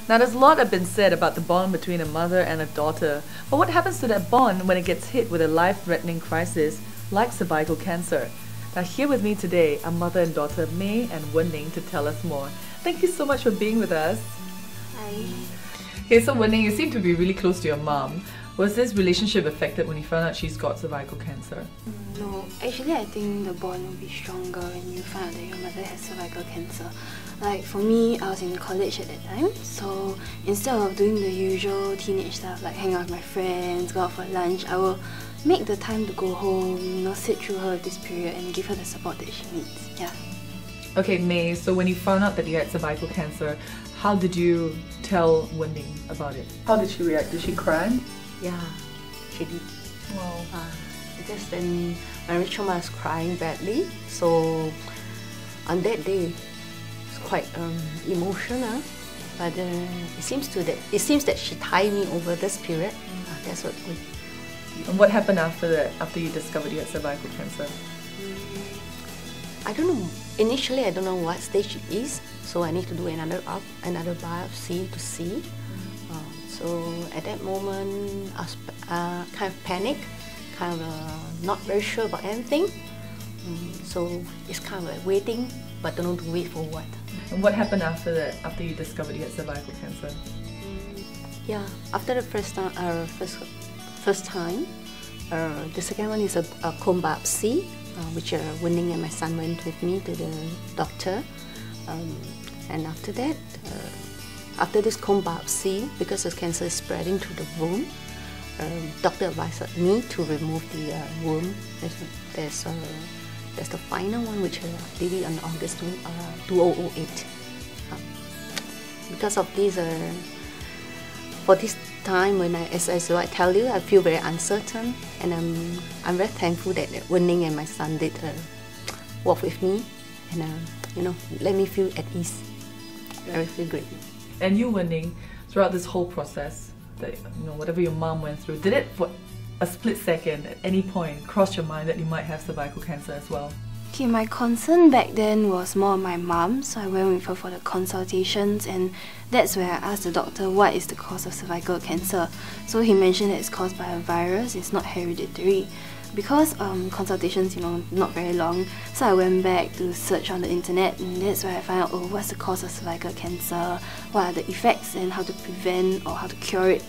Now, there's a lot that been said about the bond between a mother and a daughter, but what happens to that bond when it gets hit with a life-threatening crisis like cervical cancer? Now, here with me today are mother and daughter May and Ning to tell us more. Thank you so much for being with us. Hi. Okay, so Ning, you seem to be really close to your mom. Was this relationship affected when you found out she's got cervical cancer? No, actually I think the bond will be stronger when you find out that your mother has cervical cancer. Like for me, I was in college at that time, so instead of doing the usual teenage stuff like hang out with my friends, go out for lunch, I will make the time to go home, sit through her this period and give her the support that she needs. Yeah. Okay, May, so when you found out that you had cervical cancer, how did you tell Ning about it? How did she react? Did she cry? Yeah, she did. Wow. Because then my rich mom was crying badly, so on that day it's quite emotional. But it seems that she tied me over this period. That's what we. And what happened after that? After you discovered you had cervical cancer? I don't know. Initially, I don't know what stage it is, so I need to do another biopsy to see. So at that moment, I was kind of panicked, kind of not very sure about anything. So it's kind of like waiting, but don't know to wait for what. And what happened after that? After you discovered you had cervical cancer? Yeah, after the first time, the second one is a comb biopsy, which Ning and my son went with me to the doctor. And after that, after this comb biopsy, because the cancer is spreading to the womb, doctor advised me to remove the womb. There's the final one, which I did it on August 2008. Because of this, for this time when as I tell you, I feel very uncertain, and I'm very thankful that Ning and my son did work with me, and let me feel at ease. I feel great. And you, Ning, throughout this whole process, that whatever your mom went through, did it for a split second at any point cross your mind that you might have cervical cancer as well? Okay, my concern back then was more my mum, so I went with her for the consultations, and that's where I asked the doctor what is the cause of cervical cancer. So he mentioned that it's caused by a virus, it's not hereditary. Because consultations, not very long, so I went back to search on the internet, and that's where I found out, what's the cause of cervical cancer, what are the effects, and how to prevent or how to cure it.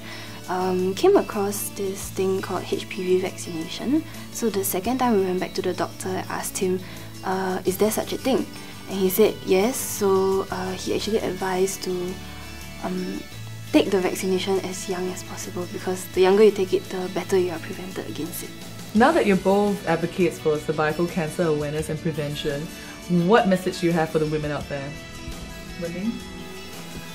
Came across this thing called HPV vaccination. So the second time we went back to the doctor, I asked him, is there such a thing? And he said yes, so he actually advised to take the vaccination as young as possible, because the younger you take it, the better you are prevented against it. Now that you're both advocates for cervical cancer awareness and prevention, what message do you have for the women out there? Ning?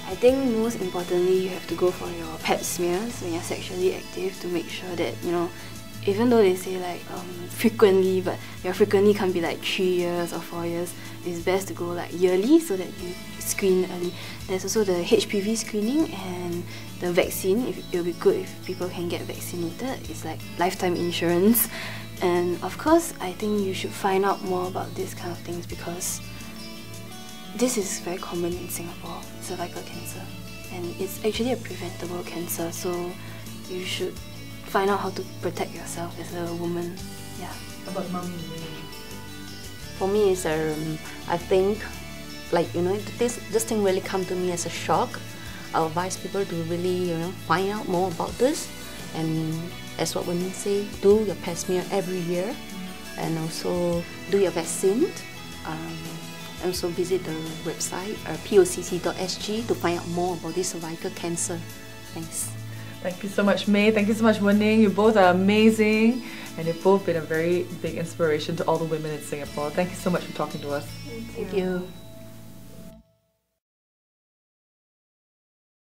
I think most importantly, you have to go for your pap smears when you're sexually active to make sure that, even though they say like frequently, but your frequently can't be like 3 years or 4 years, it's best to go like yearly so that you screen early. There's also the HPV screening and the vaccine. It'll be good if people can get vaccinated. It's like lifetime insurance. And of course, I think you should find out more about these kind of things, because this is very common in Singapore, cervical cancer, and it's actually a preventable cancer, so you should find out how to protect yourself as a woman. Yeah. How about mommy? For me, it's I think, this thing really come to me as a shock. I advise people to really, find out more about this, and as what women say, do your pap smear every year, and also do your vaccine. Also visit the website pocc.sg to find out more about this cervical cancer. Thanks. Thank you so much, May. Thank you so much, Ning. You both are amazing, and you've both been a very big inspiration to all the women in Singapore. Thank you so much for talking to us. Thank you.